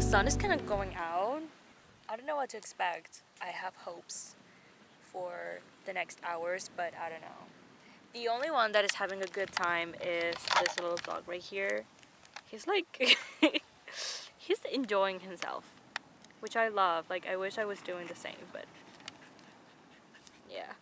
The sun is kind of going out. I don't know what to expect. I have hopes for the next hours, but I don't know. The only one that is having a good time is this little dog right here. He's like, he's enjoying himself, which I love. Like, I wish I was doing the same, but yeah.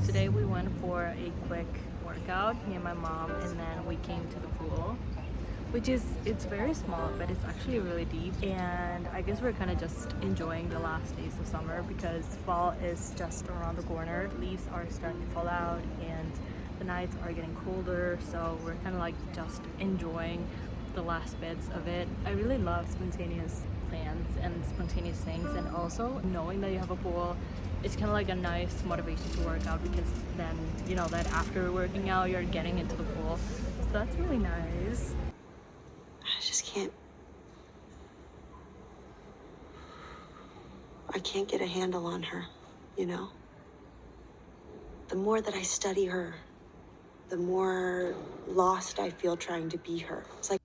Today we went for a quick workout, me and my mom, and then we came to the pool, which is, it's very small, but it's actually really deep. And I guess we're kind of just enjoying the last days of summer because fall is just around the corner. Leaves are starting to fall out and the nights are getting colder, so we're kind of like just enjoying the last bits of it. I really love spontaneous plans and spontaneous things, and also knowing that you have a pool, it's kind of like a nice motivation to work out because then you know that after working out you're getting into the pool, so that's really nice. I just can't. I can't get a handle on her, you know? The more that I study her, the more lost I feel trying to be her. It's like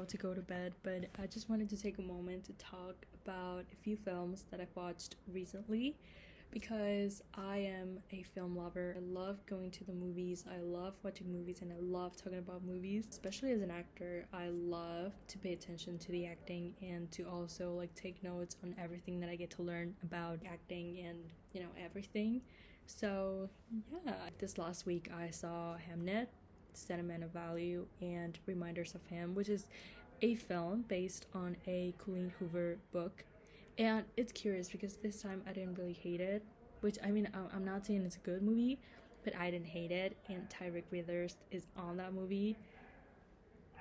about to go to bed, but I just wanted to take a moment to talk about a few films that I've watched recently because I am a film lover. I love going to the movies, I love watching movies, and I love talking about movies. Especially as an actor, I love to pay attention to the acting and to also like take notes on everything that I get to learn about acting and, you know, everything. So yeah, this last week I saw Hamnet, Sentimental Value, and Reminders of Him, which is a film based on a Colleen Hoover book. And it's curious because this time I didn't really hate it, which I mean, I'm not saying it's a good movie, but I didn't hate it. And Tyrick Withers is on that movie,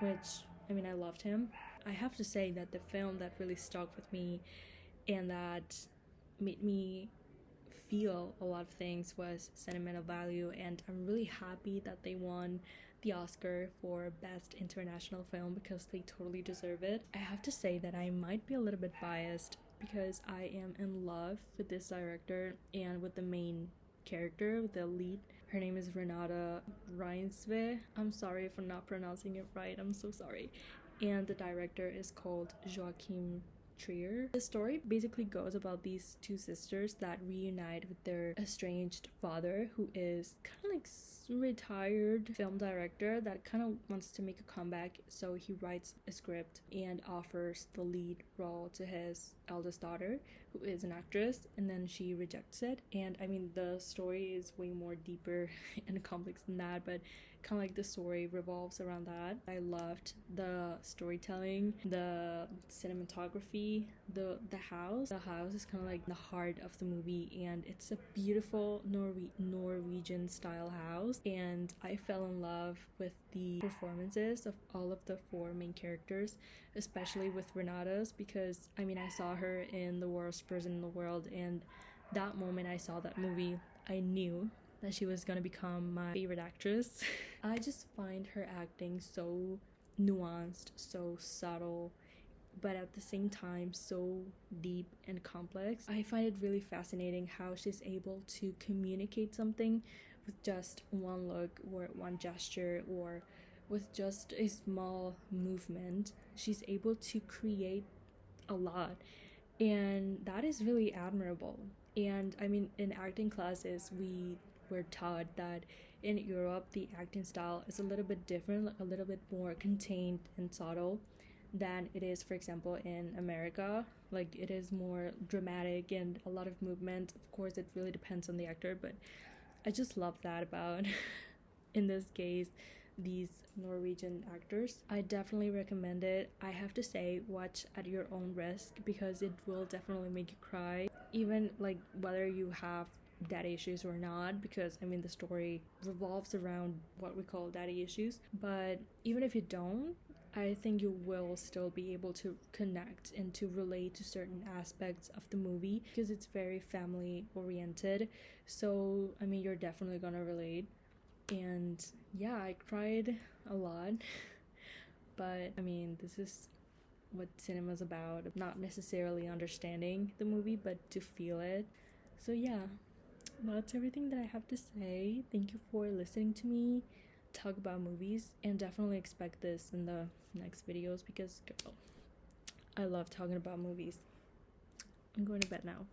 which I mean, I loved him. I have to say that the film that really stuck with me and that made me feel a lot of things was Sentimental Value, and I'm really happy that they won the Oscar for Best International Film because they totally deserve it. I have to say that I might be a little bit biased because I am in love with this director and with the main character, the lead. Her name is Renata Reinsve. I'm sorry if I'm not pronouncing it right, I'm so sorry. And the director is called Joachim Trier. The story basically goes about these two sisters that reunite with their estranged father, who is kind of like retired film director that kind of wants to make a comeback. So he writes a script and offers the lead role to his eldest daughter, who is an actress, and then she rejects it. And I mean, the story is way more deeper and complex than that, but kind of like the story revolves around that. I loved the storytelling, the cinematography, the house. The house is kind of like the heart of the movie, and it's a beautiful Norwegian style house. And I fell in love with the performances of all of the four main characters, especially with Renata's, because I mean, I saw her in The Worst Person in the World, and that moment I saw that movie, I knew that she was gonna become my favorite actress. I just find her acting so nuanced, so subtle, but at the same time so deep and complex. I find it really fascinating how she's able to communicate something with just one look or one gesture or with just a small movement. She's able to create a lot, and that is really admirable. And I mean, in acting classes we were taught that in Europe the acting style is a little bit different, a little bit more contained and subtle than it is, for example, in America. Like, it is more dramatic and a lot of movement. Of course, it really depends on the actor, but I just love that about in this case these Norwegian actors. I definitely recommend it. I have to say, watch at your own risk because it will definitely make you cry, even like whether you have daddy issues or not, because I mean the story revolves around what we call daddy issues. But even if you don't, I think you will still be able to connect and to relate to certain aspects of the movie because it's very family oriented. So I mean, you're definitely gonna relate. And yeah, I cried a lot. But I mean, this is what cinema's about, not necessarily understanding the movie, but to feel it. So yeah, that's everything that I have to say. Thank you for listening to me talk about movies, and definitely expect this in the next videos because, girl, I love talking about movies. I'm going to bed now.